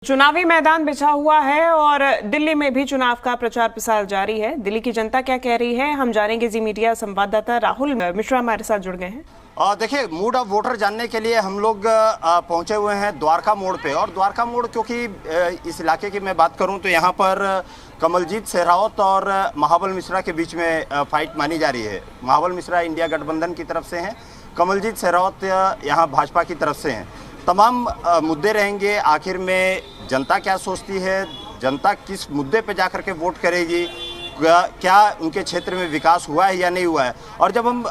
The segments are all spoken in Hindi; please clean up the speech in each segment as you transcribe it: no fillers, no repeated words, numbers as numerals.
चुनावी मैदान बिछा हुआ है और दिल्ली में भी चुनाव का प्रचार प्रसार जारी है। दिल्ली की जनता क्या कह रही है, हम जानेंगे। जी मीडिया संवाददाता राहुल मिश्रा हमारे साथ जुड़ गए हैं। देखिए, मूड ऑफ वोटर जानने के लिए हम लोग पहुंचे हुए हैं द्वारका मोड़ पे। और द्वारका मोड़, क्योंकि इस इलाके की मैं बात करूं तो यहाँ पर कमलजीत शेरावत और महाबल मिश्रा के बीच में फाइट मानी जा रही है। महाबल मिश्रा इंडिया गठबंधन की तरफ से हैं, कमलजीत शेरावत यहाँ भाजपा की तरफ से हैं। तमाम मुद्दे रहेंगे। आखिर में जनता क्या सोचती है, जनता किस मुद्दे पे जाकर के वोट करेगी, क्या उनके क्षेत्र में विकास हुआ है या नहीं हुआ है। और जब हम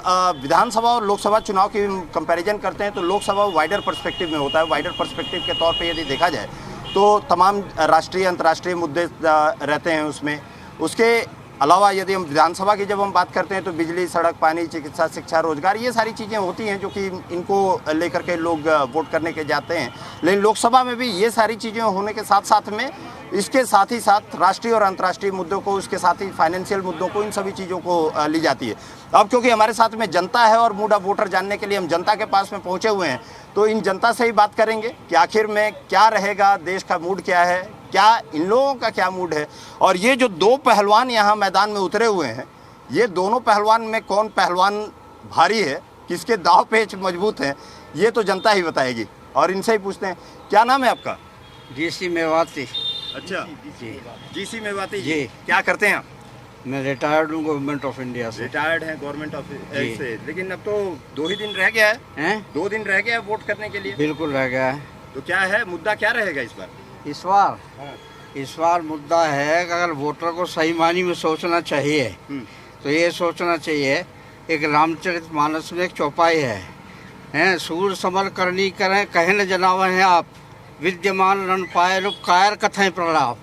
विधानसभा और लोकसभा चुनाव की कंपैरिजन करते हैं तो लोकसभा वाइडर पर्सपेक्टिव में होता है। वाइडर पर्सपेक्टिव के तौर पे यदि देखा जाए तो तमाम राष्ट्रीय अंतर्राष्ट्रीय मुद्दे रहते हैं उसमें। उसके अलावा यदि हम विधानसभा की जब हम बात करते हैं तो बिजली, सड़क, पानी, चिकित्सा, शिक्षा, रोजगार, ये सारी चीज़ें होती हैं जो कि इनको लेकर के लोग वोट करने के जाते हैं। लेकिन लोकसभा में भी ये सारी चीज़ें होने के साथ साथ में इसके साथ ही साथ राष्ट्रीय और अंतर्राष्ट्रीय मुद्दों को, उसके साथ ही फाइनेंशियल मुद्दों को, इन सभी चीज़ों को ली जाती है। अब क्योंकि हमारे साथ में जनता है और मूड ऑफ वोटर जानने के लिए हम जनता के पास में पहुँचे हुए हैं, तो इन जनता से ही बात करेंगे कि आखिर में क्या रहेगा, देश का मूड क्या है, क्या इन लोगों का क्या मूड है। और ये जो दो पहलवान यहाँ मैदान में उतरे हुए हैं, ये दोनों पहलवान में कौन पहलवान भारी है, किसके दांव पेच मजबूत हैं, ये तो जनता ही बताएगी। और इनसे ही पूछते हैं, क्या नाम है आपका? जीसी मेवाती। अच्छा जी, जीसी मेवाती जी। क्या करते हैं आप? मैं रिटायर्ड हूँ गवर्नमेंट ऑफ इंडिया से। रिटायर्ड हैं गवर्नमेंट ऑफ जी। से, लेकिन अब तो 2 ही दिन रह गया है। हैं? 2 दिन रह गया है वोट करने के लिए। बिल्कुल रह गया है। तो क्या है मुद्दा, क्या रहेगा इस बार? इस बार मुद्दा है कि अगर वोटर को सही मायने में सोचना चाहिए तो ये सोचना चाहिए, एक रामचरितमानस में एक चौपाई है, सूर समर करनी करें कहे न जनावर हैं आप, विद्यमान रण पाए रूप कायर कथें प्रलाप।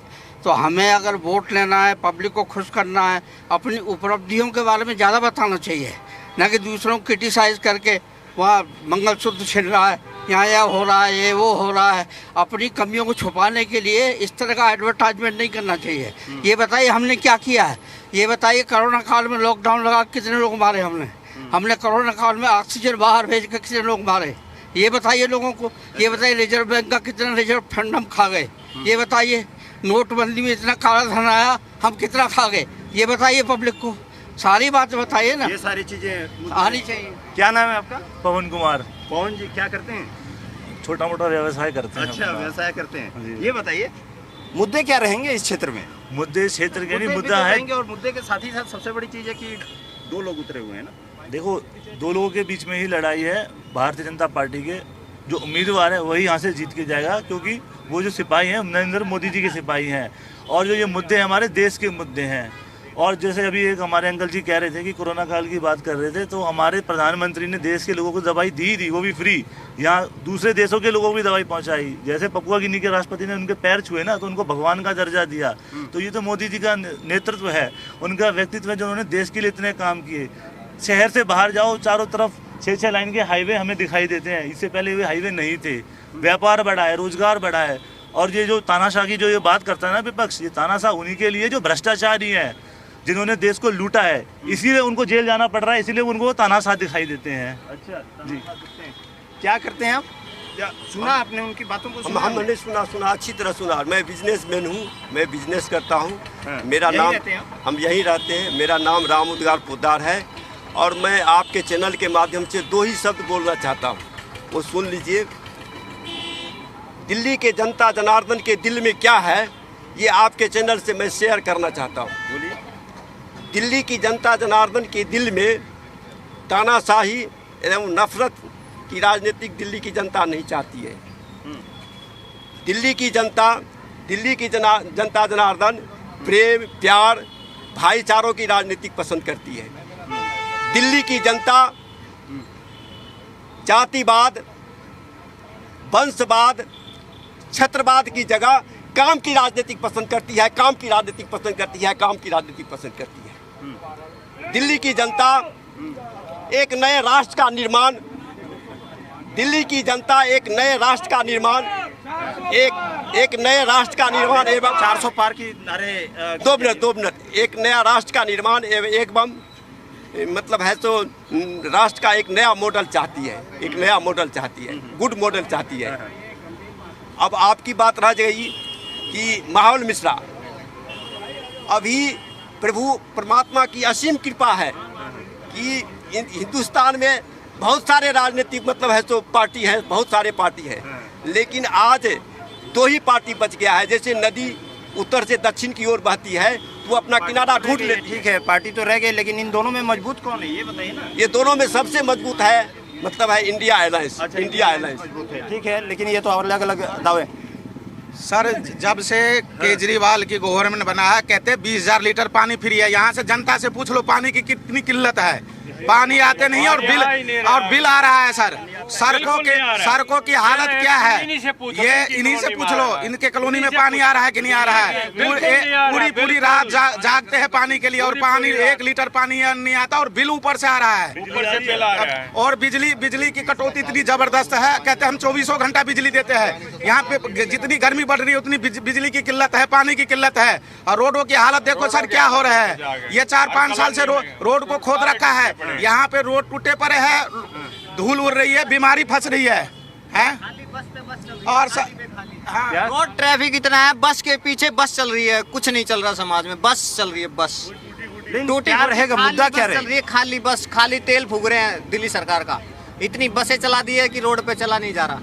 तो हमें अगर वोट लेना है, पब्लिक को खुश करना है, अपनी उपलब्धियों के बारे में ज़्यादा बताना चाहिए, न कि दूसरों को क्रिटिसाइज़ करके वहाँ मंगलसूत्र छिन रहा है, यहाँ यह हो रहा है, ये वो हो रहा है। अपनी कमियों को छुपाने के लिए इस तरह का एडवर्टाइजमेंट नहीं करना चाहिए। ये बताइए हमने क्या किया है, ये बताइए कोरोना काल में लॉकडाउन लगा कितने लोग मारे हमने कोरोना काल में ऑक्सीजन बाहर भेज कर कितने लोग मारे, ये बताइए लोगों को। ये बताइए रिजर्व बैंक का कितना रिजर्व फंड हम खा गए, ये बताइए। नोटबंदी में इतना काला धन आया, हम कितना खा गए, ये बताइए पब्लिक को। सारी बात बताइए ना, ये सारी चीजें आनी चाहिए। क्या नाम है आपका? पवन कुमार। पवन जी, क्या करते हैं? छोटा मोटा व्यवसाय करते हैं। अच्छा, व्यवसाय करते हैं। ये बताइए मुद्दे क्या रहेंगे इस क्षेत्र में? मुद्दे क्षेत्र के नहीं, मुद्दे भी मुद्दा तो है। रहेंगे, और मुद्दे के साथ ही साथ सबसे बड़ी चीज है कि 2 लोग उतरे हुए हैं ना। देखो, 2 लोगों के बीच में ही लड़ाई है। भारतीय जनता पार्टी के जो उम्मीदवार है वही यहाँ से जीत के जाएगा, क्योंकि वो जो सिपाही हैं नरेंद्र मोदी जी के सिपाही हैं। और जो ये मुद्दे हमारे देश के मुद्दे हैं। और जैसे अभी एक हमारे अंकल जी कह रहे थे कि कोरोना काल की बात कर रहे थे, तो हमारे प्रधानमंत्री ने देश के लोगों को दवाई दी थी, वो भी फ्री। यहाँ दूसरे देशों के लोगों को भी दवाई पहुँचाई। जैसे पपुआ गिनी के राष्ट्रपति ने उनके पैर छुए ना, तो उनको भगवान का दर्जा दिया। तो ये तो मोदी जी का नेतृत्व है, उनका व्यक्तित्व है, जो उन्होंने देश के लिए इतने काम किए। शहर से बाहर जाओ, चारों तरफ 6-6 लाइन के हाईवे हमें दिखाई देते हैं। इससे पहले वे हाईवे नहीं थे। व्यापार बढ़ा है, रोजगार बढ़ा है। और ये जो तानाशाह की जो ये बात करता है ना विपक्ष, ये तानाशाह उन्हीं के लिए जो भ्रष्टाचारी है, जिन्होंने देश को लूटा है, इसीलिए उनको जेल जाना पड़ रहा है, इसीलिए उनको तानाशाह दिखाई देते हैं। अच्छा जी। क्या करते हैं आप? या सुना आपने उनकी बातों को? हमने सुना, अच्छी तरह सुना। मैं बिजनेसमैन हूँ, मैं बिजनेस करता हूँ। हाँ, मेरा यहीं नाम, रहते हैं? हम यहीं रहते हैं। मेरा नाम राम उद्गार पोद्दार है। और मैं आपके चैनल के माध्यम से 2 ही शब्द बोलना चाहता हूँ, वो सुन लीजिए। दिल्ली के जनता जनार्दन के दिल में क्या है, ये आपके चैनल से मैं शेयर करना चाहता हूँ। बोलिए। दिल्ली की जनता जनार्दन के दिल में तानाशाही एवं नफरत की राजनीतिक दिल्ली की जनता नहीं चाहती है। दिल्ली की जनता जनार्दन प्रेम, प्यार, भाईचारों की राजनीतिक पसंद करती है। दिल्ली की जनता जातिवाद, वंशवाद, छत्रवाद की जगह काम की राजनीतिक पसंद करती है, काम की राजनीतिक पसंद करती है, काम की राजनीतिक पसंद करती है। दिल्ली की जनता एक नए राष्ट्र का निर्माण, दिल्ली की जनता एक नए राष्ट्र का निर्माण, एक नए राष्ट्र का निर्माण एवं 400 पार की नारे। 2 मिनट। एक नया राष्ट्र का निर्माण एवं मतलब है तो राष्ट्र का एक नया मॉडल चाहती है, एक नया मॉडल चाहती है, गुड मॉडल चाहती है। अब आपकी बात रह गई कि महाबल मिश्रा, अभी प्रभु परमात्मा की असीम कृपा है कि हिंदुस्तान में बहुत सारे राजनीतिक मतलब है तो पार्टी है, बहुत सारे पार्टी है, लेकिन आज 2 ही पार्टी बच गया है। जैसे नदी उत्तर से दक्षिण की ओर बहती है तो वो अपना किनारा ढूंढ लेती है। ठीक है, पार्टी तो रह गई, लेकिन इन दोनों में मजबूत कौन है ये बताइए ना। ये दोनों में सबसे मजबूत है मतलब है इंडिया अलायंस। अच्छा, इंडिया अलायंस मजबूत है, ठीक है, लेकिन ये तो अलग अलग दावे। सर, जब से केजरीवाल की गवर्नमेंट बना है, कहते हैं 20,000 लीटर पानी फ्री है। यहाँ से जनता से पूछ लो पानी की कितनी किल्लत है। पानी आते नहीं और बिल आ रहा है सर। सड़कों की हालत क्या है ये इन्हीं से पूछ लो। इनके कॉलोनी में पानी आ रहा है कि नहीं आ रहा है। पूरी रात जागते हैं पानी के लिए और पानी 1 लीटर पानी नहीं आता और बिल ऊपर से आ रहा है। और बिजली की कटौती इतनी जबरदस्त है, कहते हैं हम 24 घंटा बिजली देते हैं। यहाँ पे जितनी गर्मी बढ़ रही है उतनी बिजली की किल्लत है, पानी की किल्लत है। और रोडों की हालत देखो सर क्या हो रहा है। ये 4-5 साल से रोड को खोद रखा है। यहाँ पे रोड टूटे पड़े हैं, धूल उड़ रही है, बीमारी फंस रही है, और हाँ। रोड ट्रैफिक इतना है, बस के पीछे बस चल रही है, कुछ नहीं चल रहा समाज में, बस चल रही है, बस टूटी क्या रहेगा मुद्दा, क्या चल रही है, खाली बस, खाली तेल फूक रहे हैं दिल्ली सरकार का। इतनी बसें चला दी है कि रोड पे चला नहीं जा रहा।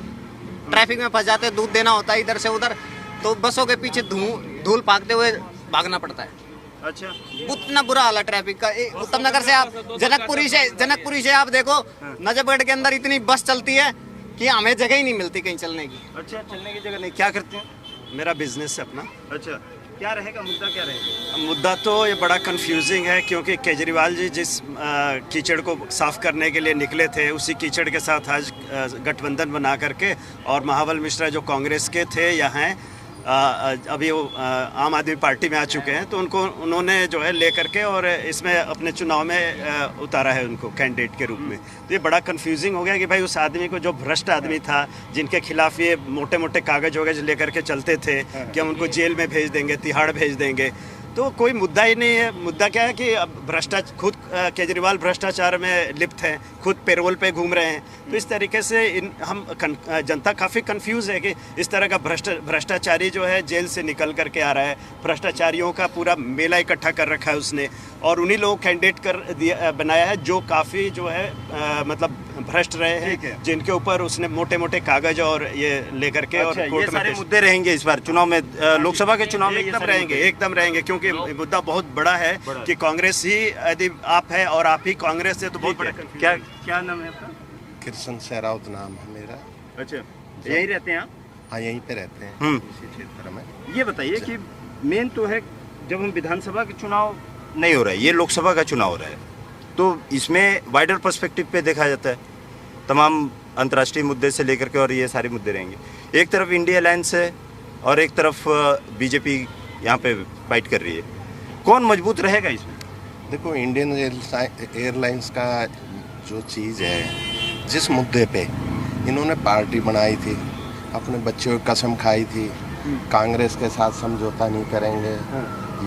ट्रैफिक में फंस जाते, दूध देना होता है इधर से उधर, तो बसों के पीछे धूल भागते हुए भागना पड़ता है। अच्छा, उतना बुरा हाल है ट्रैफिक का। उत्तम नगर से आप जनकपुरी से आप देखो, नजफगढ़ के अंदर इतनी बस चलती है कि हमें जगह ही नहीं मिलती कहीं चलने की। अच्छा, चलने की जगह नहीं। क्या करते हैं? मेरा बिजनेस है अपना। अच्छा, क्या रहेगा मुद्दा, क्या रहेगा? मुद्दा तो ये बड़ा कंफ्यूजिंग है, क्योंकि केजरीवाल जी जिस कीचड़ को साफ करने के लिए निकले थे, उसी कीचड़ के साथ आज गठबंधन बना करके, और महाबल मिश्रा जो कांग्रेस के थे यहाँ अभी वो आम आदमी पार्टी में आ चुके हैं, तो उन्होंने जो है ले करके और इसमें अपने चुनाव में उतारा है उनको कैंडिडेट के रूप में। तो ये बड़ा कंफ्यूजिंग हो गया कि भाई उस आदमी को, जो भ्रष्ट आदमी था, जिनके खिलाफ ये मोटे मोटे कागज वगैरह लेकर के चलते थे कि हम उनको जेल में भेज देंगे, तिहाड़ भेज देंगे, तो कोई मुद्दा ही नहीं है। मुद्दा क्या है कि अब खुद केजरीवाल भ्रष्टाचार में लिप्त हैं, खुद पेरोल पे घूम रहे हैं। तो इस तरीके से जनता काफ़ी कंफ्यूज है कि इस तरह का भ्रष्टाचारी जो है जेल से निकल करके आ रहा है। भ्रष्टाचारियों का पूरा मेला इकट्ठा कर रखा है उसने, और उन्हीं लोगों कैंडिडेट बनाया है जो काफ़ी जो है मतलब भ्रष्ट रहे हैं, जिनके ऊपर उसने मोटे मोटे कागज और ये लेकर के। और ये सारे मुद्दे रहेंगे इस बार चुनाव में, लोकसभा के चुनाव में एकदम रहेंगे, क्योंकि मुद्दा बहुत बड़ा है कि कांग्रेस ही, यदि आप है और आप ही कांग्रेस से, तो बहुत बड़ा। क्या नाम है आपका? कृष्ण सहरावत नाम है मेरा। अच्छा, यहीं रहते हैं आप? हाँ, यहीं पे रहते हैं इसी क्षेत्र में। ये बताइए कि मेन तो है, जब हम विधानसभा के चुनाव नहीं हो रहा है, ये लोकसभा का चुनाव हो रहा है, तो इसमें वाइडर पर्सपेक्टिव पे देखा जाता है, तमाम अंतर्राष्ट्रीय मुद्दे से लेकर के, और ये सारे मुद्दे रहेंगे। एक तरफ इंडिया अलायंस है और एक तरफ बीजेपी यहाँ पे फाइट कर रही है, कौन मजबूत रहेगा इसमें? देखो, इंडियन एयरलाइंस का जो चीज़ है, जिस मुद्दे पे इन्होंने पार्टी बनाई थी, अपने बच्चों की कसम खाई थी, कांग्रेस के साथ समझौता नहीं करेंगे,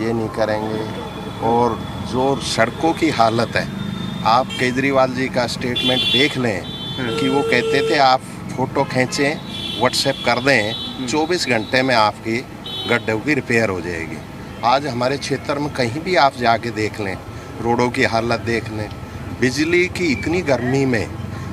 ये नहीं करेंगे, और जो सड़कों की हालत है, आप केजरीवाल जी का स्टेटमेंट देख लें कि वो कहते थे आप फ़ोटो खींचें, व्हाट्सएप कर दें, 24 घंटे में आपकी गड्ढों की रिपेयर हो जाएगी। आज हमारे क्षेत्र में कहीं भी आप जाके देख लें, रोडों की हालत देख लें, बिजली की इतनी गर्मी में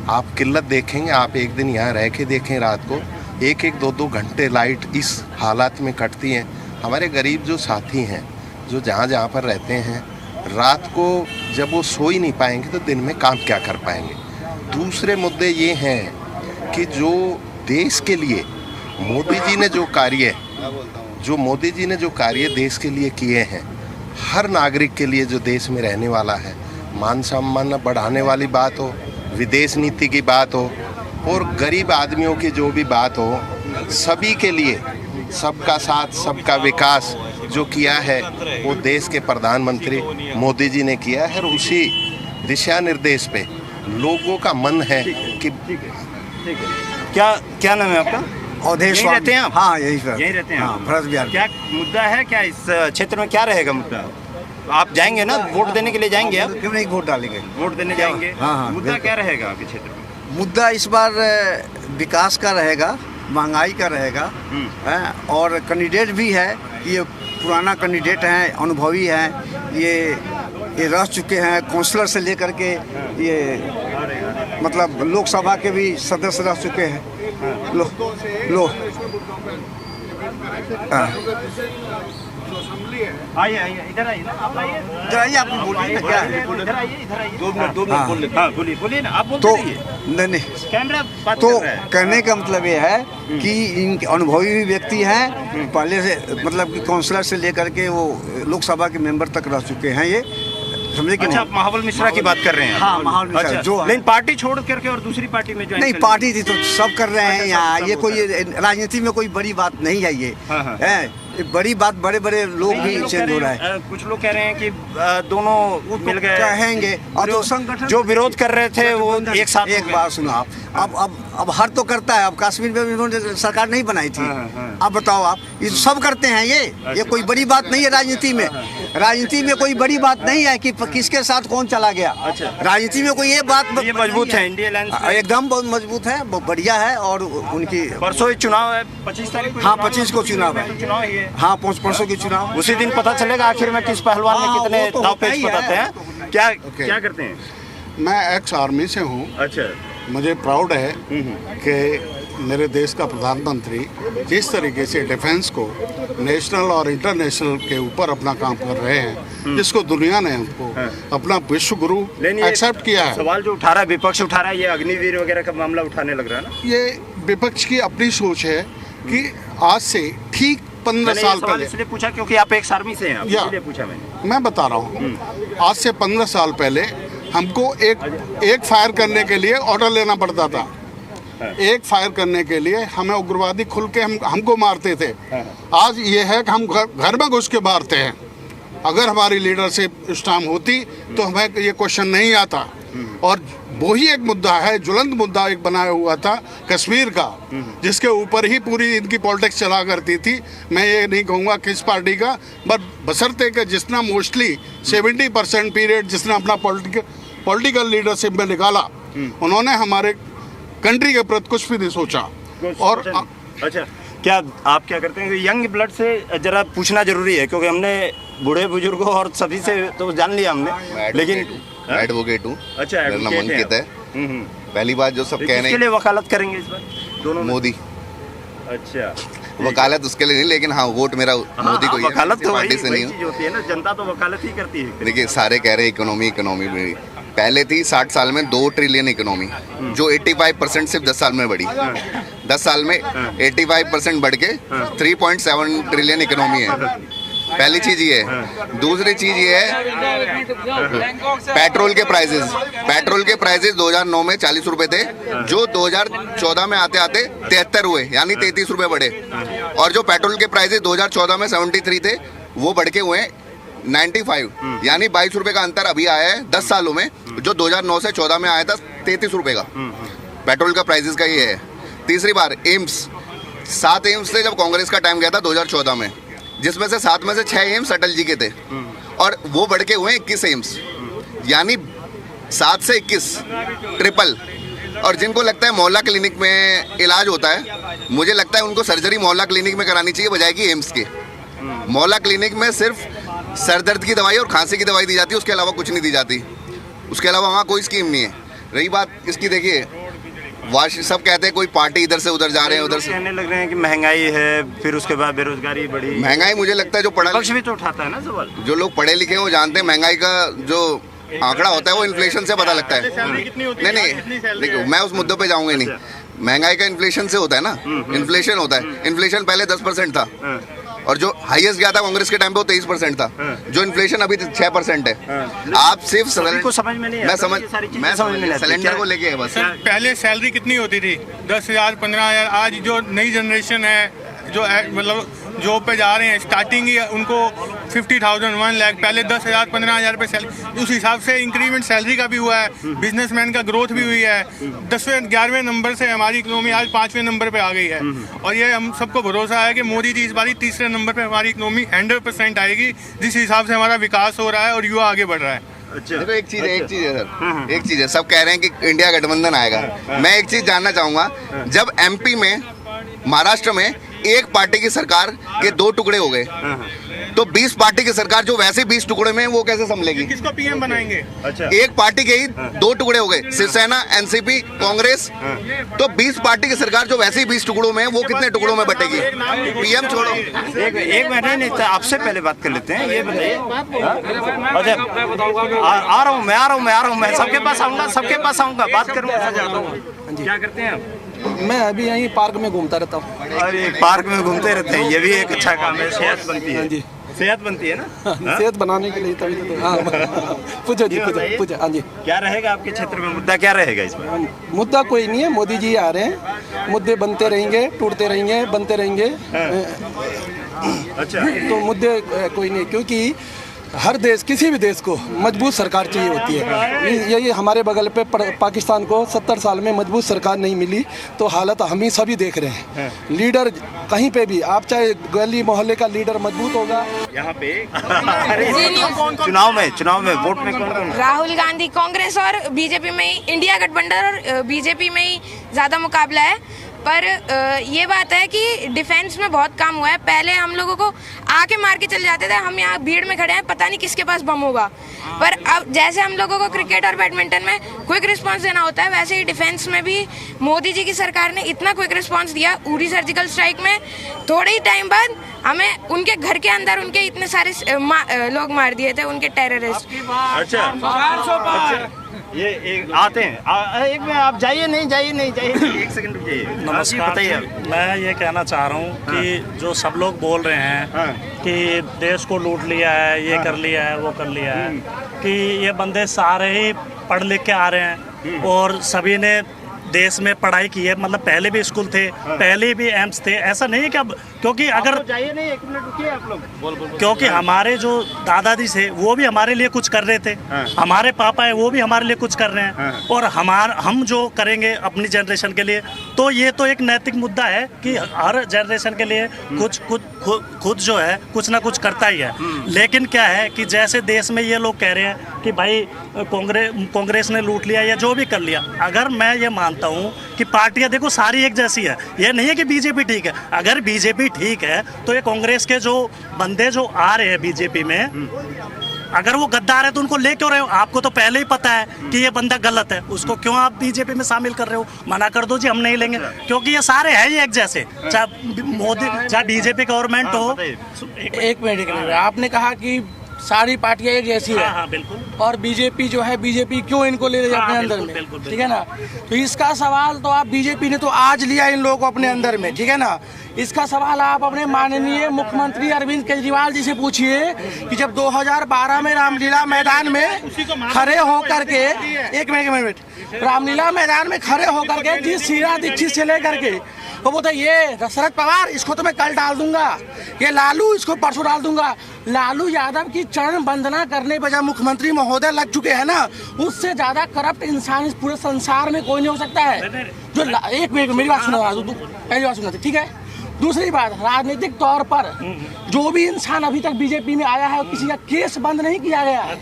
आप किल्लत देखेंगे। आप एक दिन यहाँ रह के देखें, रात को 1-1, 2-2 घंटे लाइट इस हालात में कटती हैं। हमारे गरीब जो साथी हैं, जो जहाँ पर रहते हैं, रात को जब वो सो ही नहीं पाएंगे तो दिन में काम क्या कर पाएंगे। दूसरे मुद्दे ये हैं कि जो देश के लिए मोदी जी ने जो कार्य देश के लिए किए हैं, हर नागरिक के लिए, जो देश में रहने वाला है, मान सम्मान बढ़ाने वाली बात हो, विदेश नीति की बात हो, और गरीब आदमियों की जो भी बात हो, सभी के लिए सबका साथ सबका विकास जो किया है वो देश के प्रधानमंत्री मोदी जी ने किया है। और उसी दिशा निर्देश पे लोगों का मन है कि क्या नाम है आपका? अवधेश रहते हैं आप? हाँ, यही पर, यहीं रहते हैं? हाँ, भरत बिहार। क्या मुद्दा है, क्या इस क्षेत्र में क्या रहेगा मुद्दा? आप जाएंगे ना वोट देने के लिए, जाएंगे आप? क्यों नहीं वोट डालेंगे, वोट देने जाएंगे। हाँ, मुद्दा क्या रहेगा आपके क्षेत्र में? मुद्दा इस बार विकास का रहेगा, महंगाई का रहेगा। और कैंडिडेट भी है, ये पुराना कैंडिडेट हैं, अनुभवी हैं, ये रह चुके हैं, काउंसलर से लेकर के ये मतलब लोकसभा के भी सदस्य रह चुके हैं। लो आइए इधर आइए ना, आप आइए, इधर आइए, आप बोलिए क्या है? इधर आइए, 2 मिनट बोल लेते हैं। बोलिए ना, आप बोलते तो रहिए। नहीं कैमरा बात तो कर रहा है। कहने का मतलब ये है कि इनके अनुभवी व्यक्ति हैं, पहले से मतलब कि काउंसलर से लेकर के वो लोकसभा के मेंबर तक रह चुके हैं, ये समझे कि अच्छा, आप नहीं? महाबल मिश्रा की बात कर रहे हैं? हाँ, महाबल मिश्रा अच्छा, जो है। लेकिन पार्टी छोड़ करके और दूसरी पार्टी में नहीं, पार्टी थी तो सब कर रहे हैं यहाँ। ये कोई राजनीति में कोई बड़ी बात नहीं है, ये हाँ। है बड़ी बात। बड़े बड़े लोग भी चेंज हो रहा है। कुछ लोग कह रहे हैं कि दोनों मिल गए कहेंगे, और तो संगठन जो विरोध कर रहे थे वो एक साथ। एक बार सुनो आप, अब हर तो करता है। अब कश्मीर में इन्होंने सरकार नहीं बनाई थी, अब बताओ आप, ये सब करते हैं। ये कोई बड़ी बात नहीं है राजनीति में। राजनीति में कोई बड़ी बात नहीं है कि किसके साथ कौन चला गया। राजनीति में कोई ये बात ये मजबूत है, इंडिया अलायंस एकदम बहुत मजबूत है, बहुत बढ़िया है। और उनकी परसों ही चुनाव है, 25 तारीख को। हाँ, 25 को चुनाव है। चुनाव ही है। हाँ, परसों की चुनाव। उसी दिन पता चलेगा आखिर में किस पहलवान ने कितने वो तो दाव होता पेच ही है। बताते हैं। क्या करते हैं? मैं एक्स आर्मी से हूँ। अच्छा, मुझे प्राउड है कि मेरे देश का प्रधानमंत्री जिस तरीके से डिफेंस को नेशनल और इंटरनेशनल के ऊपर अपना काम कर रहे हैं, जिसको दुनिया ने हमको अपना विश्व गुरु एक्सेप्ट किया है। सवाल जो उठा रहा है, विपक्ष उठा रहा है, ये अग्निवीर वगैरह का मामला उठाने लग रहा है ना। ये विपक्ष की अपनी सोच है कि आज से ठीक 15 साल पहले, इसलिए पूछा क्योंकि आप एक्स आर्मी से हैं, इसलिए पूछा मैंने। मैं बता रहा हूँ, आज से 15 साल पहले हमको एक फायर करने के लिए ऑर्डर लेना पड़ता था। एक फायर करने के लिए हमें उग्रवादी खुल के हमको मारते थे। आज ये है कि हम घर में घुस के मारते हैं। अगर हमारी लीडरशिप इस टाइम होती तो हमें ये क्वेश्चन नहीं आता। और वही एक मुद्दा है, ज्वलंत मुद्दा एक बनाया हुआ था कश्मीर का, जिसके ऊपर ही पूरी इनकी पॉलिटिक्स चला करती थी। मैं ये नहीं कहूँगा किस पार्टी का, बट बशर्ते कि जिसना मोस्टली 70% पीरियड जिसने अपना पॉलिटिकल लीडरशिप में निकाला, उन्होंने हमारे कंट्री के प्रति कुछ भी नहीं सोचा। और अच्छा, क्या आप क्या करते हैं? यंग ब्लड से जरा पूछना जरूरी है, क्योंकि हमने बूढ़े बुजुर्गों और सभी से तो जान लिया हमने, लेकिन एडवोकेट हूँ। अच्छा, मेरा नाम अंकित है। पहली बात जो सब कह रहे हैं, किसके लिए वकालत करेंगे इस बार? दोनों मोदी। अच्छा, वकालत उसके लिए नहीं, लेकिन हाँ, वोट मेरा मोदी को ही है। वकालत तो पार्टी से नहीं चीज होती है ना, जनता तो वकालत ही करती है। देखिए, सारे कह रहे हैं इकोनॉमी में पहले थी 60 साल में 2 ट्रिलियन इकोनॉमी, जो 85% सिर्फ 10 साल में बढ़ी। 10 साल में 85% बढ़ के 3.7 ट्रिलियन इकोनॉमी है। पहली चीज ये है। दूसरी चीज ये है, पेट्रोल के प्राइसेस 2009 में 40 रुपए थे, जो 2014 में आते आते 73 हुए, यानी 33 रुपए बढ़े। और जो पेट्रोल के प्राइसेस 2014 में 73 थे, वो बढ़ के हुए 95, यानी 22 रुपए का अंतर अभी आया है 10 सालों में। जो 2009 से 14 में आया था 33 रुपए का पेट्रोल का प्राइसेस का ये है। तीसरी बार एम्स, 7 एम्स थे जब कांग्रेस का टाइम गया था 2014 में, जिसमें से 7 में से 6 एम्स अटल जी के थे, और वो बढ़ के हुए 21 एम्स, यानी 7 से 21 ट्रिपल। और जिनको लगता है मोहल्ला क्लिनिक में इलाज होता है, मुझे लगता है उनको सर्जरी मोहल्ला क्लिनिक में करानी चाहिए बजाय कि एम्स के। मोहल्ला क्लिनिक में सिर्फ सर दर्द की दवाई और खांसी की दवाई दी जाती है, उसके अलावा कुछ नहीं दी जाती। उसके अलावा वहाँ कोई स्कीम नहीं है। रही बात इसकी, देखिए, सब कहते हैं कोई पार्टी इधर से उधर जा रहे हैं, उधर से कहने लग रहे हैं कि महंगाई है, फिर उसके बाद बेरोजगारी बढ़ी। महंगाई, मुझे लगता है जो पक्ष भी तो उठाता है ना सवाल। जो लोग पढ़े लिखे हैं वो जानते हैं महंगाई का जो आंकड़ा होता है वो इन्फ्लेशन से पता लगता है। नहीं, देखिए, मैं उस मुद्दे पे जाऊंगा ही नहीं। महंगाई का इन्फ्लेशन से होता है ना, इन्फ्लेशन होता है। इन्फ्लेशन पहले 10% था, और जो हाईएस्ट गया था कांग्रेस के टाइम पे वो 23% था। जो इन्फ्लेशन अभी 6% है। आप सिर्फ को समझ में नहीं, मैं समझ में सिलेंडर को लेके है बस। पहले सैलरी कितनी होती थी? 10,000, 15,000। आज जो नई जनरेशन है, जो मतलब जॉब पे जा रहे हैं, स्टार्टिंग ही उनको 50,000, 1 लाख। पहले 10,000, 15,000 पे सैलरी। उस हिसाब से इंक्रीमेंट सैलरी का भी हुआ है, बिजनेसमैन का ग्रोथ भी हुई है। 10वें 11वें नंबर से हमारी इकोनॉमी आज 5वें नंबर पे आ गई है। और ये हम सबको भरोसा है कि मोदी जी इस बार 3रे नंबर पे हमारी इकोनॉमी 100% आएगी, जिस हिसाब से हमारा विकास हो रहा है और युवा आगे बढ़ रहा है। अच्छा, देखो, एक चीज है सर, एक चीज है, सब कह रहे हैं कि इंडिया गठबंधन आएगा। मैं एक चीज जानना चाहूंगा, जब एमपी में महाराष्ट्र में एक पार्टी की सरकार के 2 टुकड़े हो गए, तो 20 पार्टी की सरकार जो वैसे 20 टुकड़े में वो कैसे संभलेगी? किसको पीएम बनाएंगे? अच्छा, एक पार्टी के ही 2 टुकड़े हो गए, शिवसेना, एनसीपी, कांग्रेस। तो 20 पार्टी की सरकार जो वैसे ही 20 टुकड़ों में है वो कितने टुकड़ों में बटेगी? पीएम छोड़ो, एक मिनट नहीं, तो आपसे पहले बात कर लेते हैं। ये बताइए, आ रहा हूँ मैं सबके पास आऊंगा, बात करूंगा। क्या करते हैं आप? मैं अभी यहीं पार्क में घूमता रहता हूँ। अरे पार्क में घूमते रहते हैं, ये भी एक अच्छा काम है, सेहत बनती है। जी, सेहत बनती है ना? सेहत बनाने के लिए तभी तो। हाँ पूछो जी, पूछो। हाँ जी, क्या रहेगा आपके क्षेत्र में मुद्दा, क्या रहेगा इसमें? मुद्दा कोई नहीं है, मोदी जी आ रहे हैं, मुद्दे बनते रहेंगे, टूटते रहेंगे, बनते रहेंगे। अच्छा, तो मुद्दे कोई नहीं, क्योंकि हर देश, किसी भी देश को मजबूत सरकार चाहिए होती है। यही हमारे बगल पे पाकिस्तान को 70 साल में मजबूत सरकार नहीं मिली, तो हालत हम ही सभी देख रहे हैं। लीडर कहीं पे भी, आप चाहे गली मोहल्ले का लीडर मजबूत होगा। यहाँ पे चुनाव में वोट में कौन? राहुल गांधी, कांग्रेस और बीजेपी में ही, इंडिया गठबंधन और बीजेपी में ही ज्यादा मुकाबला है। पर ये बात है कि डिफेंस में बहुत काम हुआ है। पहले हम लोगों को आके मार के चले जाते थे, हम यहाँ भीड़ में खड़े हैं, पता नहीं किसके पास बम होगा। पर अब जैसे हम लोगों को क्रिकेट और बैडमिंटन में क्विक रिस्पांस देना होता है, वैसे ही डिफेंस में भी मोदी जी की सरकार ने इतना क्विक रिस्पांस दिया। उरी सर्जिकल स्ट्राइक में थोड़े ही टाइम बाद हमें उनके घर के अंदर उनके इतने सारे लोग मार दिए थे, उनके टेररिस्ट। अच्छा, ये एक आते हैं, एक में आप जाइए, नहीं जाइए, एक सेकंड रुकिए। नमस्कार, बताइए। मैं ये कहना चाह रहा हूँ कि जो सब लोग बोल रहे हैं कि देश को लूट लिया है, ये कर लिया है, वो कर लिया है, कि ये बंदे सारे ही पढ़ लिख के आ रहे हैं और सभी ने देश में पढ़ाई की है, मतलब पहले भी स्कूल थे, पहले भी एम्स थे। ऐसा नहीं है कि अब, क्योंकि अगर जाइए नहीं, 1 मिनट रुकिए आप लोग। क्योंकि हमारे जो दादाजी थे वो भी हमारे लिए कुछ कर रहे थे, हमारे पापा है वो भी हमारे लिए कुछ कर रहे हैं, और हम जो करेंगे अपनी जनरेशन के लिए, तो ये तो एक नैतिक मुद्दा है कि हर जनरेशन के लिए कुछ खुद जो है कुछ ना कुछ करता ही है। लेकिन क्या है कि जैसे देश में ये लोग कह रहे हैं कि भाई कांग्रेस ने लूट लिया या जो भी कर लिया, अगर मैं ये मानता हूँ कि पार्टियां देखो सारी एक जैसी है, ये नहीं है कि बीजेपी ठीक है। अगर बीजेपी ठीक है तो ये कांग्रेस के जो बंदे जो आ रहे हैं बीजेपी में, अगर वो गद्दार है तो उनको ले क्यों रहे हो? आपको तो पहले ही पता है कि ये बंदा गलत है, उसको क्यों आप बीजेपी में शामिल कर रहे हो? मना कर दो जी, हम नहीं लेंगे, क्योंकि ये सारे हैं ही एक जैसे, चाहे मोदी चाहे बीजेपी गवर्नमेंट हो। एक मिनट, आपने कहा कि सारी पार्टियां एक जैसी है। हाँ, बिल्कुल। और बीजेपी जो है, बीजेपी क्यों इनको ले रही है अपने अंदर में? ठीक है ना, तो इसका सवाल तो आप, बीजेपी ने तो आज लिया इन लोगों को अपने अंदर में, ठीक है ना। इसका सवाल आप अपने माननीय मुख्यमंत्री अरविंद केजरीवाल जी से पूछिए कि जब 2012 में रामलीला मैदान में खड़े होकर के, एक मिनट, रामलीला मैदान में खड़े होकर के जिस शीला दीक्षित से लेकर के वो बोलते ये शरद पवार इसको तो मैं कल डाल दूंगा, ये लालू इसको परसों डाल दूंगा। लालू यादव की चरण वंदना करने पर जब मुख्यमंत्री महोदय लग चुके हैं ना, उससे ज्यादा करप्ट इंसान इस पूरे संसार में कोई नहीं हो सकता है। जो एक मिनट मेरी बात सुना, पहली बात सुना, ठीक है। दूसरी बात, राजनीतिक तौर पर जो भी इंसान अभी तक बीजेपी में आया है किसी का केस बंद नहीं किया गया है,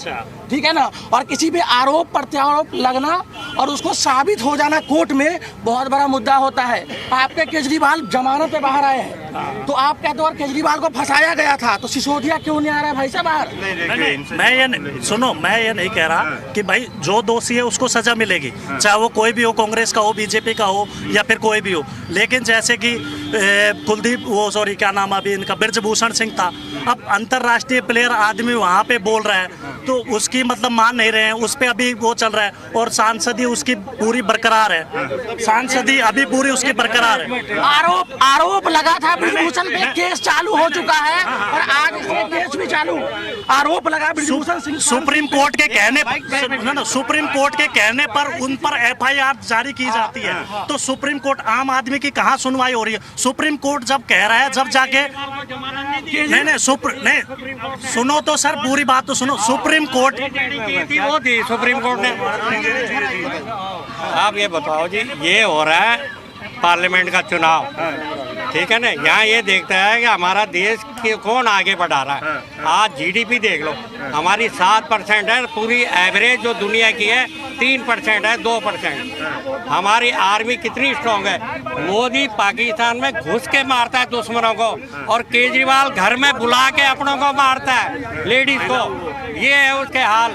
ठीक है ना। और किसी पे आरोप प्रत्यारोप लगना और उसको साबित हो जाना कोर्ट में बहुत बड़ा मुद्दा होता है। आपके केजरीवाल जमानत पे बाहर आए हैं, तो आप कहते हो और केजरीवाल को फंसाया गया था, तो सिसोदिया क्यों नहीं आ रहा है भाई साहब बाहर? मैं ये नहीं कह रहा कि भाई जो दोषी है उसको सजा मिलेगी, चाहे वो कोई भी हो, कांग्रेस का हो, बीजेपी का हो, या फिर कोई भी हो। लेकिन जैसे कि कुलदीप, क्या नाम अभी इनका, ब्रजभूषण सिंह था, अब अंतरराष्ट्रीय प्लेयर आदमी वहाँ पे बोल रहा है, तो उसकी मतलब मान नहीं रहे हैं, उस पर अभी वो चल रहा है, और सांसदी उसकी पूरी बरकरार है, सांसदी अभी पूरी उसकी बरकरार है। आरोप लगा था ब्रजभूषण पे, केस चालू हो चुका है और आज इसमें केस भी चालू, आरोप लगा ब्रजभूषण सिंह। सुप्रीम कोर्ट के कहने पर उन पर FIR जारी की जाती है, तो सुप्रीम कोर्ट, आम आदमी की कहाँ सुनवाई हो रही है? सुप्रीम कोर्ट जब कह रहा है, जब जाके नहीं सुनो तो सर, पूरी बात तो सुनो। सुप्रीम कोर्ट ने, आप ये बताओ जी, ये हो रहा है पार्लियामेंट का चुनाव, ठीक है ना। यहाँ ये देखता है कि हमारा देश के कौन आगे बढ़ा रहा है। आज जीडीपी देख लो, हमारी 7% है, पूरी एवरेज जो दुनिया की है 3% है, 2%। हमारी आर्मी कितनी स्ट्रांग है। मोदी पाकिस्तान में घुस के मारता है दुश्मनों को, और केजरीवाल घर में बुला के अपनों को मारता है, लेडीज को। ये है उसके हाल।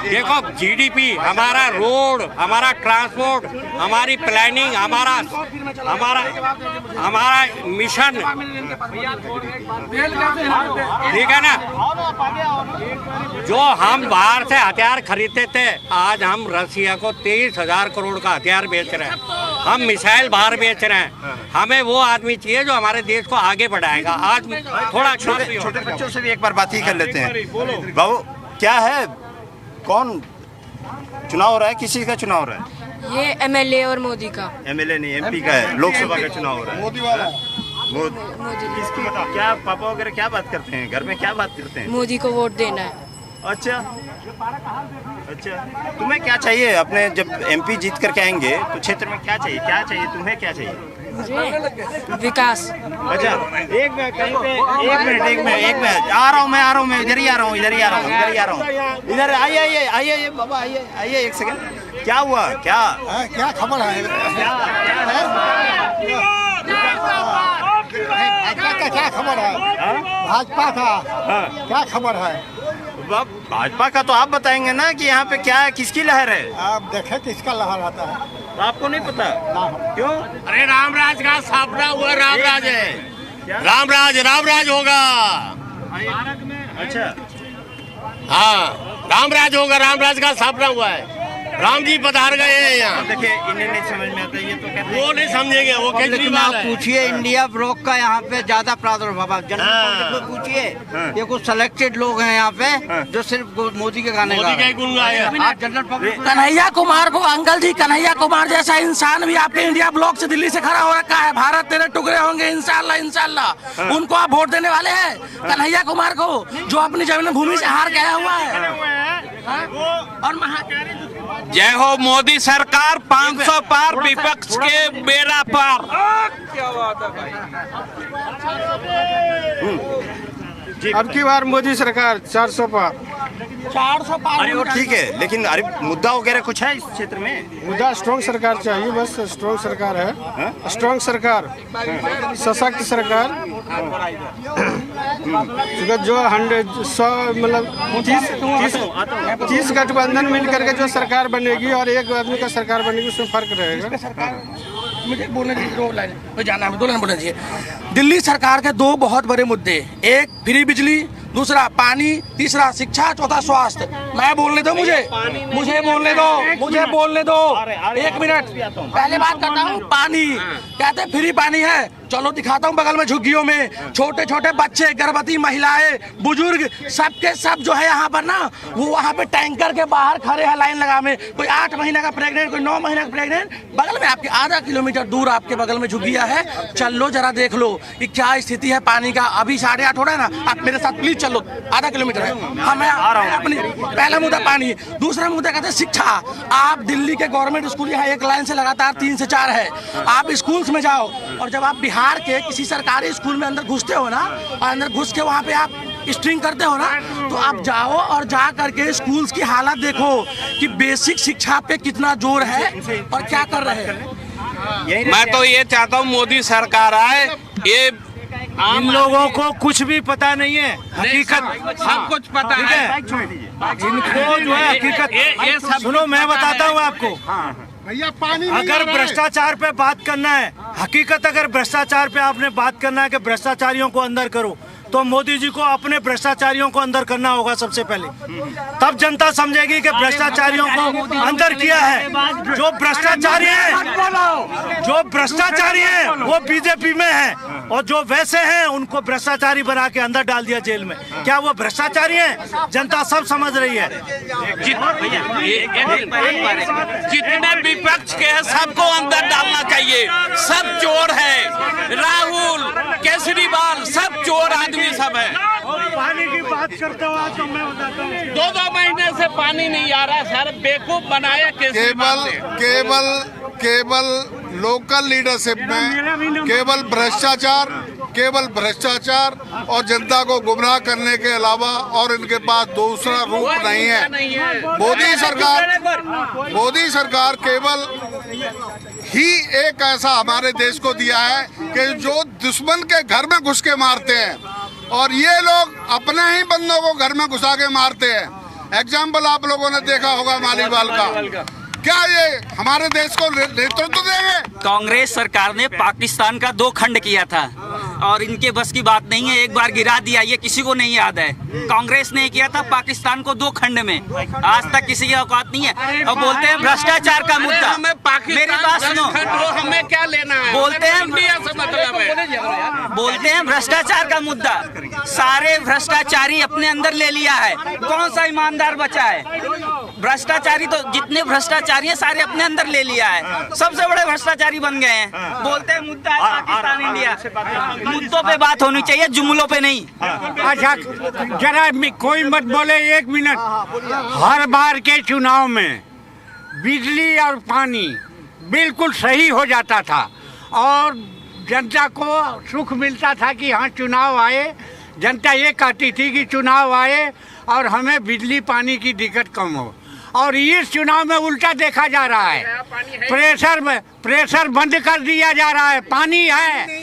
देखो जीडीपी, हमारा रोड, हमारा ट्रांसपोर्ट, हमारी प्लानिंग, हमारा मिशन, ठीक है ना। जो हम बाहर से हथियार खरीदते थे, आज हम रसिया को 23,000 करोड़ का हथियार बेच रहे हैं। हम मिसाइल बाहर बेच रहे हैं। हमें वो आदमी चाहिए जो हमारे देश को आगे बढ़ाएगा। आज थोड़ा छोटे बच्चों से भी एक बार बात ही कर लेते हैं। बाबू, क्या है, कौन चुनाव हो रहा है, किसी का चुनाव हो रहा है? ये एमएलए और मोदी का। एमएलए नहीं, एमपी का है। लोकसभा का चुनाव हो रहा है। मोदी वाला। किसकी, क्या पापा वगैरह क्या बात करते हैं, घर में क्या बात करते हैं? मोदी को वोट देना है। अच्छा, तुम्हें क्या चाहिए? अपने जब एमपी जीत करके आएंगे तो क्षेत्र में क्या चाहिए, तुम्हें क्या चाहिए? विकास। अच्छा, एक मिनट, आ रहा हूँ मैं, इधर ही आ रहा हूँ। इधर आइए बाबा, आइए एक सेकंड। क्या हुआ, क्या खबर है? क्या खबर है? भाजपा का क्या खबर है? भाजपा का तो आप बताएंगे ना कि यहाँ पे क्या है, किसकी लहर है? आप देखें किसका लहर आता है। आपको नहीं पता? क्यों? अरे रामराज का स्थापना हुआ, रामराज है, रामराज होगा। अच्छा, हाँ, रामराज होगा, रामराज का स्थापना हुआ है। राम जी पधार गए हैं यहाँ। देखिए, इन्हें नहीं समझ में आता, ये तो कहते हैं वो नहीं समझेंगे, वो केजरीवाल है। पूछिए इंडिया ब्लॉक का यहाँ पे ज्यादा प्रादुर्भाव है। जनरल पब्लिक को पूछिए, ये कुछ सिलेक्टेड लोग हैं यहाँ पे जो सिर्फ मोदी के गाने गा रहे हैं। आप जनरल पब्लिक, कन्हैया कुमार को, अंकल जी, कन्हैया कुमार जैसा इंसान भी आपके इंडिया ब्लॉक से दिल्ली से खड़ा हो रखा है। भारत तेरे टुकड़े होंगे इंशाल्लाह, इंशाल्लाह। उनको आप वोट देने वाले हैं, कन्हैया कुमार को, जो अपनी जमीन भूमि से हार गया हुआ है। और जय हो मोदी सरकार, 500 पार, विपक्ष के बेड़ा पार। क्या बात है भाई। अब की बार मोदी सरकार 400 पार। 400 पार। अरे वो ठीक है, लेकिन अरे मुद्दा वगैरह कुछ है इस क्षेत्र में? मुद्दा स्ट्रॉन्ग सरकार चाहिए, बस स्ट्रॉन्ग सरकार है। स्ट्रॉन्ग सरकार, सशक्त सरकार, जो 100 मतलब 30 गठबंधन मिल करके जो सरकार बनेगी और एक आदमी का सरकार बनेगी, उसमें फर्क रहेगा। मुझे बोलने दीजिए, 2 लाइन जाना है, 2 लाइन बोलना चाहिए। दिल्ली सरकार के 2 बहुत बड़े मुद्दे, एक फ्री बिजली, दूसरा पानी, तीसरा शिक्षा, चौथा स्वास्थ्य। मैं बोलने दो, मुझे बोलने दो। 1 मिनट, पहले बात करता हूँ। पानी कहते फ्री पानी है, चलो दिखाता हूँ। बगल में झुग्गियों में छोटे छोटे बच्चे, गर्भवती महिलाएं, बुजुर्ग, सबके सब जो है यहाँ पर ना, वो वहाँ पे टैंकर के बाहर खड़े हैं लाइन लगा में। कोई 8 महीने का प्रेग्नेंट, कोई 9 महीने का प्रेग्नेंट। बगल में आपके आधा किलोमीटर दूर आपके बगल में झुग्गिया है। चल लो जरा, देख लो कि क्या स्थिति है पानी का। अभी 8:30 हो रहा है ना, आप मेरे साथ प्लीज चलो, आधा किलोमीटर है। हमें अपनी पहला मुद्दा पानी, दूसरा मुद्दा कहते हैं शिक्षा। आप दिल्ली के गवर्नमेंट स्कूल यहाँ एक लाइन से लगातार 3 से 4 है। आप स्कूल्स में जाओ, और जब आप बिहार के किसी सरकारी स्कूल में अंदर घुसते हो ना, और अंदर घुस के वहाँ पे आप स्ट्रिंग करते हो ना, तो आप जाओ और जा करके स्कूल्स की हालत देखो कि बेसिक शिक्षा पे कितना जोर है और क्या कर रहे हैं। मैं तो ये चाहता हूँ मोदी सरकार आए। ये इन लोगों को कुछ भी पता नहीं है, हकीकत सब कुछ पता है। इनको जो है हकीकत, ये सब सुनो, मैं बताता हूँ आपको। भैया पानी अगर भ्रष्टाचार पे बात करना है, हकीकत अगर भ्रष्टाचार पे आपने बात करना है कि भ्रष्टाचारियों को अंदर करो, तो मोदी जी को अपने भ्रष्टाचारियों को अंदर करना होगा सबसे पहले। तब जनता समझेगी कि भ्रष्टाचारियों को अंदर किया है। जो भ्रष्टाचारी हैं वो बीजेपी में हैं, और जो वैसे हैं उनको भ्रष्टाचारी बना के अंदर डाल दिया जेल में। क्या वो भ्रष्टाचारी हैं? जनता सब समझ रही है। जितने विपक्ष के हैं सबको अंदर डालना चाहिए। सब चोर है, राहुल, केजरीवाल, सब चोर आदमी सब है। पानी की बात करता हूँ तो मैं बताता हूँ, 2 महीने से पानी नहीं आ रहा सर, बेवकूफ बनाया केवल लोकल लीडरशिप में केवल भ्रष्टाचार और जनता को गुमराह करने के अलावा और इनके पास दूसरा रूप नहीं है। मोदी सरकार केवल ही एक ऐसा हमारे देश को दिया है कि जो दुश्मन के घर में घुस के मारते हैं, और ये लोग अपने ही बंदों को घर में घुसा के मारते हैं। एग्जाम्पल आप लोगों ने देखा होगा मालीवाल का। क्या ये हमारे देश को नेतृत्व देंगे? कांग्रेस सरकार ने पाकिस्तान का 2 खंड किया था और इनके बस की बात नहीं है, एक बार गिरा दिया, ये किसी को नहीं याद है। कांग्रेस ने किया था पाकिस्तान को 2 खंड में, आज तक किसी की औकात नहीं है। और बोलते हैं भ्रष्टाचार का मुद्दा, मेरी बात सुनो, हमें क्या लेना है? बोलते हैं भ्रष्टाचार का मुद्दा, सारे भ्रष्टाचारी अपने अंदर ले लिया है, कौन सा ईमानदार बचा है? भ्रष्टाचारी तो जितने भ्रष्टाचारी हैं सारे अपने अंदर ले लिया है, सबसे बड़े भ्रष्टाचारी बन गए हैं। बोलते हैं मुद्दा है पाकिस्तान इंडिया, मुद्दों पे बात होनी चाहिए, जुमलों पे नहीं। अच्छा जरा कोई मत बोले, 1 मिनट। हर बार के चुनाव में बिजली और पानी बिल्कुल सही हो जाता था और जनता को सुख मिलता था कि हाँ चुनाव आए। जनता ये कहती थी कि चुनाव आए और हमें बिजली पानी की दिक्कत कम हो, और इस चुनाव में उल्टा देखा जा रहा है। प्रेशर बंद कर दिया जा रहा है, पानी है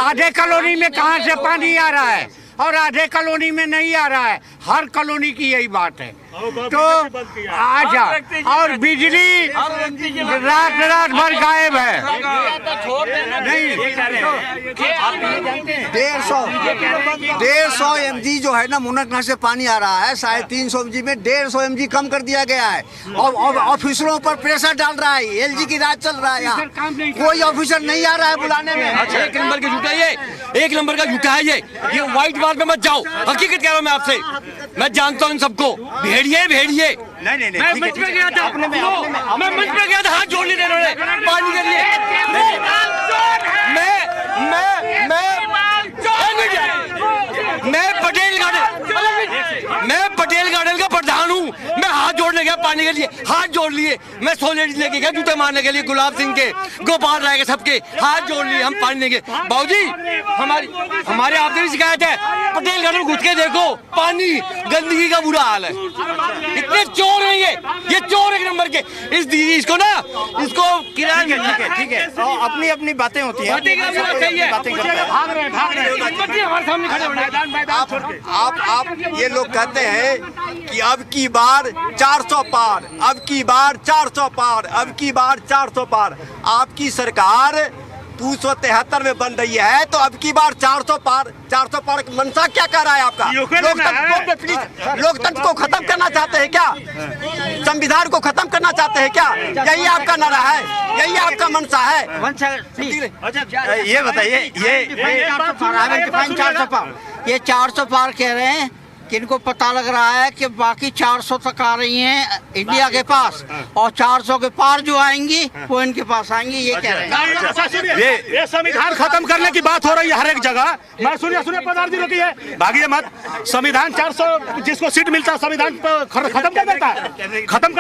आधे कॉलोनी में, कहाँ से पानी आ रहा है और आधे कॉलोनी में नहीं आ रहा है। हर कॉलोनी की यही बात है। तो अच्छा, और बिजली रात भर गायब है। नहीं 150 mg जो है ना मुनकना से पानी आ रहा है, 350 mg में 150 mg कम कर दिया गया है। और ऑफिसरों पर प्रेशर डाल रहा है, एलजी की राज चल रहा है यहाँ, कोई ऑफिसर नहीं आ रहा है बुलाने में। अच्छा, 1 नंबर का झूठा है ये, 1 नंबर का झूठा है ये व्हाइट वार पे मत जाओ, हकीकत कह रहा हूँ मैं आपसे, मैं जानता हूँ इन सबको। भेड़िए नहीं मैं मंच पे गया था, मैं मंच पे गया था, हाथ जोड़ लिए इन्होंने पानी के लिए। मैं पटेल गार्डन का प्रधान हूँ, मैं हाथ जोड़ने गया पानी के लिए, हाथ जोड़ लिए। मैं 100 लेडीज लेके गया जूते मारने के लिए, गुलाब सिंह के, गोपाल राय के, सबके हाथ जोड़ लिए, हम पानी लेंगे। बाबूजी हमारे आपसे भी शिकायत है, पटेल गार्डन घुस के देखो, पानी गंदगी का बुरा हाल है। इतने चोर हैं ये चोर 1 नंबर के। इस दीदी इसको किराया ठीक है अपनी अपनी बातें होती हैं, आप ये लोग कहते हैं कि अब की बार 400 पार, अब की बार 400 पार, अब की बार 400 पार। आपकी सरकार 273 में बन रही है, तो अब की बार 400 पार मनसा क्या कर रहा है आपका? लोकतंत्र को खत्म करना चाहते हैं क्या? संविधान को खत्म करना चाहते हैं क्या? यही आपका नारा है, यही आपका मनसा है। ये बताइए, ये 400 पार कह रहे हैं कि इनको पता लग रहा है कि बाकी 400 तक आ रही हैं इंडिया के पास, और 400 के पार जो आएंगी वो इनके पास आएंगी, ये कह रहे हैं। ये संविधान खत्म करने की बात हो रही है हर एक जगह। मैं सुनिए प्रधान जी रोकिए, भागिए मत। संविधान 400 जिसको सीट मिलता है संविधान खत्म कर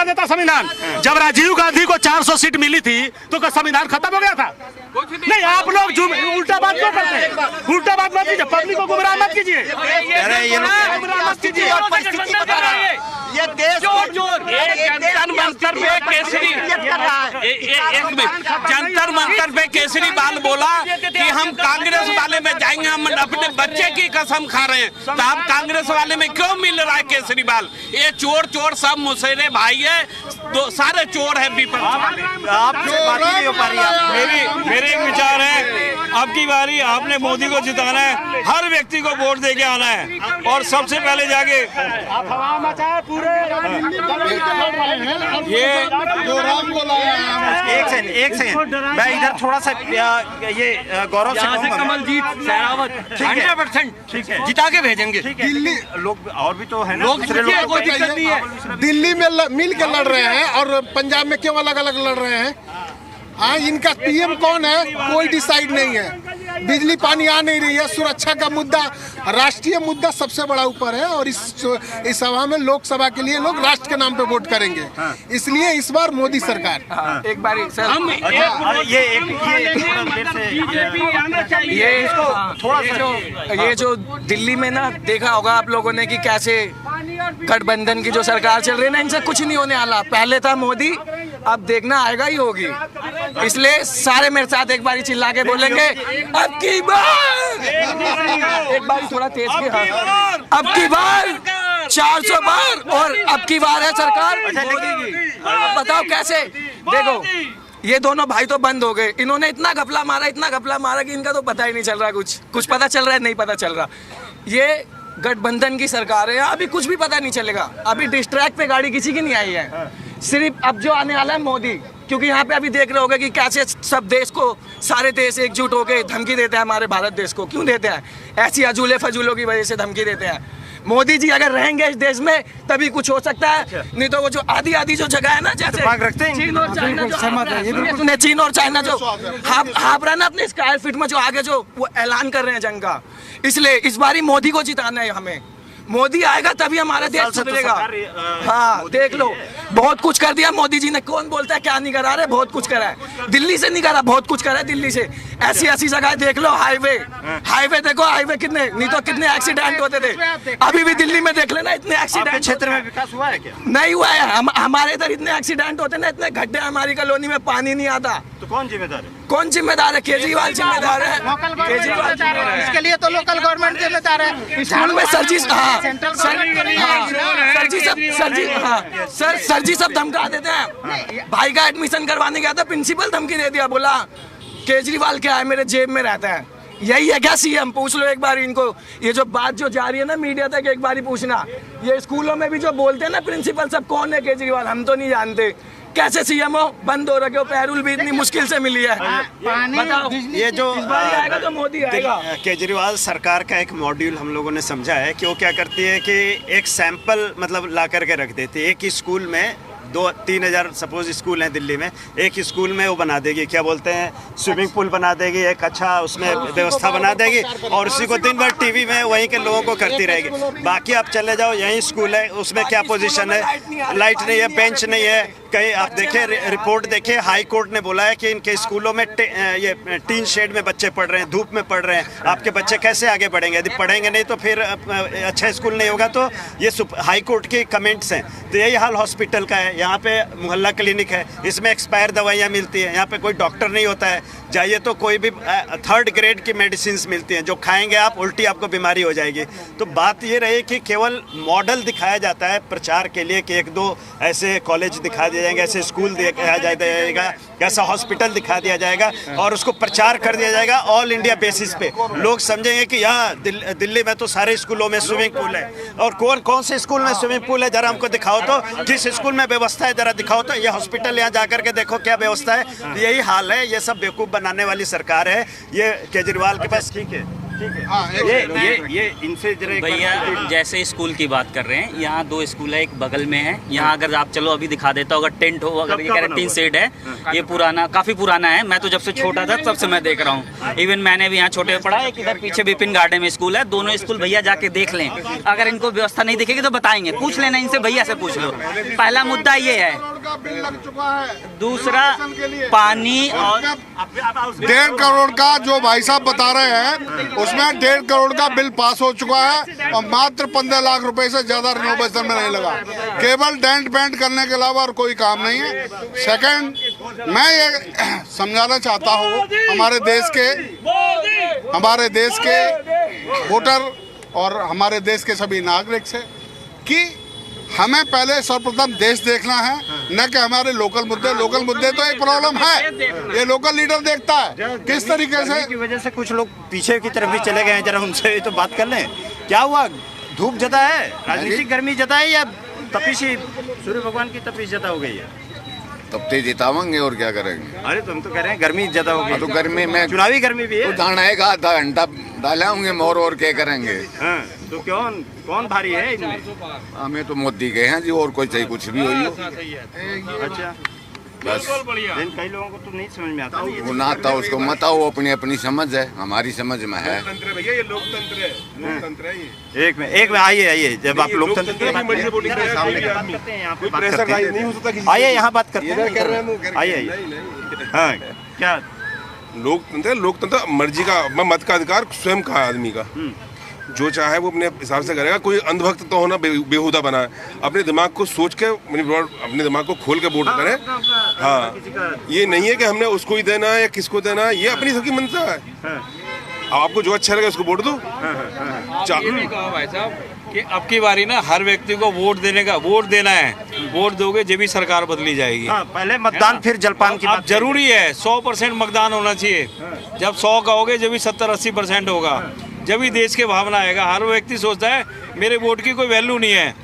देता संविधान। जब राजीव गांधी को 400 सीट मिली थी तो क्या संविधान खत्म हो गया था? नहीं, आप लोग उल्टा बात क्यों करते हैं? उल्टा बात मत कीजिए, पब्लिक को गुमराह मत कीजिए। ये देश जंतर मंतर पे केजरीवाल बोला कि हम कांग्रेस वाले में जाएंगे, हम अपने बच्चे की कसम खा रहे हैं, तो आप कांग्रेस वाले में क्यों मिल रहा है केजरीवाल? ये चोर सब मुसेरे भाई है, तो सारे चोर है विपक्ष। आपसे बात नहीं हो पा रही है। मेरे एक विचार है, अब की बारी आपने मोदी को जिताना है, हर व्यक्ति को वोट दे के आना है, और सबसे पहले जाके ये एक सेकंड मैं इधर थोड़ा सा ये गौरव से कहूंगा, कमलजीत शेरावत 100% ठीक है, जिता के भेजेंगे। दिल्ली लोग और भी तो है ना, लोग कोई दिक्कत नहीं है। दिल्ली में मिल के लड़ रहे हैं और पंजाब में क्यों अलग अलग लड़ रहे हैं? हाँ, इनका पीएम कौन है कोई डिसाइड नहीं है। बिजली पानी आ नहीं रही है, सुरक्षा का मुद्दा, राष्ट्रीय मुद्दा सबसे बड़ा ऊपर है। और इस सभा में लोकसभा के लिए लोग राष्ट्र के नाम पे वोट करेंगे, इसलिए इस बार मोदी सरकार। एक बार हम ये जो दिल्ली में ना देखा होगा आप लोगों ने कि कैसे गठबंधन की जो सरकार चल रही है ना, इनसे कुछ नहीं होने वाला। पहले था मोदी, अब देखना आएगा ही होगी। इसलिए सारे मेरे साथ एक बार चिल्ला के बोलेंगे, अब की बार, एक बार थोड़ा तेज के, अब की बार 400 बार, और अब की बार है सरकार मोदी की। बताओ कैसे? देखो ये दोनों भाई तो बंद हो गए, इन्होंने इतना घपला मारा कि इनका तो पता ही नहीं चल रहा, कुछ पता चल रहा है नहीं पता चल रहा। ये गठबंधन की सरकार है, अभी कुछ भी पता नहीं चलेगा। अभी डिस्ट्रैक्ट पे गाड़ी किसी की नहीं आई है, सिर्फ अब जो आने वाला है मोदी। क्योंकि यहाँ पे अभी देख रहे होगे कि कैसे सब देश को, सारे देश एकजुट होकर धमकी देते हैं हमारे भारत देश को। क्यों देते हैं? ऐसी अजूले फजूलों की वजह से धमकी देते हैं। मोदी जी अगर रहेंगे इस देश में तभी कुछ हो सकता है, नहीं तो वो जो आधी जो जगह है ना, जैसे चीन और चाइना जो, चीन और चाइना जो हाफ रहा ना अपने स्क्वायर फीट में, जो आगे जो वो ऐलान कर रहे हैं जंग का। इसलिए इस बार ही मोदी को जिताना है हमें। मोदी आएगा तभी हमारा देश सुधरेगा। हाँ देख लो, बहुत कुछ कर दिया मोदी जी ने। कौन बोलता है क्या नहीं करा रहे? बहुत कुछ करा है, दिल्ली से नहीं करा, बहुत कुछ करा है दिल्ली से। ऐसी जगह देख लो, हाईवे देखो, हाईवे कितने, नहीं तो कितने एक्सीडेंट होते थे। अभी भी दिल्ली में देख लेना, इतने एक्सीडेंट क्षेत्र में विकास हुआ है क्या? नहीं हुआ है। हमारे इधर इतने एक्सीडेंट होते ना, इतने गड्ढे, हमारी कॉलोनी में पानी नहीं आता। तो कौन जिम्मेदार है? कौन जिम्मेदार है? केजरीवाल जिम्मेदार है। केजरीवाल इसके लिए तो लोकल गवर्नमेंट जिम्मेदार है। स्कूल में सर जी सब धमका देते हैं। भाई का एडमिशन करवाने गया था, प्रिंसिपल धमकी दे दिया, बोला केजरीवाल क्या है, मेरे जेब में रहता है। यही है क्या सीएम? पूछ लो एक बार इनको। ये जो बात जो जा रही है ना मीडिया तक, एक बार ही पूछना। ये स्कूलों में भी जो बोलते हैं ना प्रिंसिपल सब, कौन है केजरीवाल? हम तो नहीं जानते। कैसे सीएम हो? बंद हो रखे हो, पैरोल भी इतनी मुश्किल से मिली है। बताओ, ये जो आएगा तो मोदी आएगा। केजरीवाल सरकार का एक मॉड्यूल हम लोगों ने समझा है कि वो क्या करती है कि एक सैंपल मतलब ला करके रख देती है। एक ही स्कूल में 2-3 हज़ार सपोज स्कूल हैं दिल्ली में, एक स्कूल में वो बना देगी, क्या बोलते हैं, स्विमिंग पूल बना देगी, एक अच्छा उसमें व्यवस्था बना देगी, और उसी को दिन भर टीवी में वहीं के लोगों को करती रहेगी। बाकी आप चले जाओ, यहीं स्कूल है, उसमें क्या पोजीशन है, लाइट नहीं है, बेंच नहीं है। कहीं आप देखें, रिपोर्ट देखें, हाई कोर्ट ने बोला है कि इनके स्कूलों में ये टीन शेड में बच्चे पढ़ रहे हैं, धूप में पढ़ रहे हैं। आपके बच्चे कैसे आगे बढ़ेंगे? यदि पढ़ेंगे नहीं तो फिर अच्छा स्कूल नहीं होगा। तो ये हाई कोर्ट के कमेंट्स हैं। तो यही हाल हॉस्पिटल का है। यहाँ पे मोहल्ला क्लिनिक है, इसमें एक्सपायर दवाइयाँ मिलती हैं। यहाँ पे कोई डॉक्टर नहीं होता है, जाइए तो कोई भी 3rd ग्रेड की मेडिसिन मिलती हैं, जो खाएंगे आप उल्टी आपको बीमारी हो जाएगी। तो बात ये रही कि केवल मॉडल दिखाया जाता है प्रचार के लिए कि 1-2 ऐसे कॉलेज दिखा दिए जाएंगे, ऐसे स्कूल दिखाया जाएगा, ऐसा हॉस्पिटल दिखा दिया जाएगा और उसको प्रचार कर दिया जाएगा ऑल इंडिया बेसिस पे। लोग समझेंगे कि यहाँ दिल्ली में तो सारे स्कूलों में स्विमिंग पूल है, और कौन से स्कूल में स्विमिंग पूल है जरा हमको दिखाओ तो, किस स्कूल में व्यवस्था है जरा दिखाओ तो। ये हॉस्पिटल यहाँ जा करके देखो क्या व्यवस्था है। यही हाल है। ये सब बेवकूफ़ बनाने वाली सरकार है ये केजरीवाल के पास। ठीक है, ये इनसे भैया जैसे स्कूल की बात कर रहे हैं, यहाँ 2 स्कूल है, एक बगल में है। यहाँ अगर आप चलो अभी दिखा देता हूँ, अगर टेंट हो, अगर ये कह रहे टीन शेड है, ये पुराना, काफी पुराना है। मैं तो जब से छोटा था तब से मैं देख रहा हूँ। इवन मैंने भी यहाँ छोटे पढ़ा। एक इधर पीछे विपिन गार्डन में स्कूल है। दोनों स्कूल भैया जाके देख लें। अगर इनको व्यवस्था नहीं दिखेगी तो बताएंगे, पूछ लेना इनसे, भैया से पूछ लो। पहला मुद्दा ये है। दूसरा पानी, और 1.5 करोड़ का जो भाई साहब बता रहे हैं उसमें 1.5 करोड़ का बिल पास हो चुका है, और मात्र 15 लाख रुपए से ज्यादा रिनोवेशन में नहीं लगा। केवल डेंट पेंट करने के अलावा और कोई काम नहीं है। सेकंड, मैं ये समझाना चाहता हूँ हमारे देश के वोटर और हमारे देश के सभी नागरिक से कि हमें पहले सर्वप्रथम देश देखना है, न कि हमारे लोकल मुद्दे तो एक प्रॉब्लम है, ये लोकल लीडर देखता है किस तरीके से। की वजह से कुछ लोग पीछे की तरफ भी चले गए हैं, जरा उनसे तो बात कर लें। क्या हुआ? धूप ज्यादा है, राजनीतिक गर्मी ज्यादा है, या तपिशी सूर्य भगवान की तपिश ज्यादा हो गई है? तब तो जितावेंगे और क्या करेंगे। अरे तुम तो कह रहे हैं गर्मी ज्यादा हो गई। तो गर्मी में चुनावी गर्मी भी है, तो आएगा, आधा घंटा डाले होंगे मोर, और क्या करेंगे। तो कौन भारी है इनमें? हमें तो मोदी के हैं जी, और कोई चाहिए कुछ भी हो। अच्छा, बस लेकिन कई लोगों को तो नहीं समझ में आता वो ना आता उसको मत आओ, अपनी अपनी समझ है, हमारी समझ में है। भैया ये लोकतंत्र है, लोकतंत्र है ये। एक में आइए जब आप लोकतंत्र की बात करते हैं यहाँ पे बात करते हैं, आइए यहाँ बात करते हैं, आइए। हाँ क्या लोकतंत्र? लोकतंत्र मर्जी का मत का अधिकार स्वयं का है आदमी का, जो चाहे वो अपने हिसाब से करेगा। कोई अंधभक्त तो होना बेहुदा बना है। अपने दिमाग को सोच के, अपने दिमाग को खोल के वोट करें। हाँ, ये नहीं है कि हमने उसको ही देना है या किसको देना है, ये अपनी सबकी मनसा है। आपको जो अच्छा लगे उसको वोट दो। भाई साहब कि अब की बारी ना हर व्यक्ति को वोट देना है, वोट दोगे जब भी सरकार बदली जाएगी। पहले मतदान फिर जलपान की बात जरूरी है। 100% मतदान होना चाहिए। जब 100 का होगे जब भी 70-80% होगा, जब भी देश के भावना आएगा। हर व्यक्ति सोचता है मेरे वोट की कोई वैल्यू नहीं है,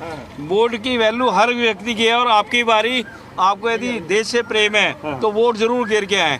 वोट की वैल्यू हर व्यक्ति की है। और आपकी बारी, आपको यदि देश से प्रेम है तो वोट जरूर गिर के आए।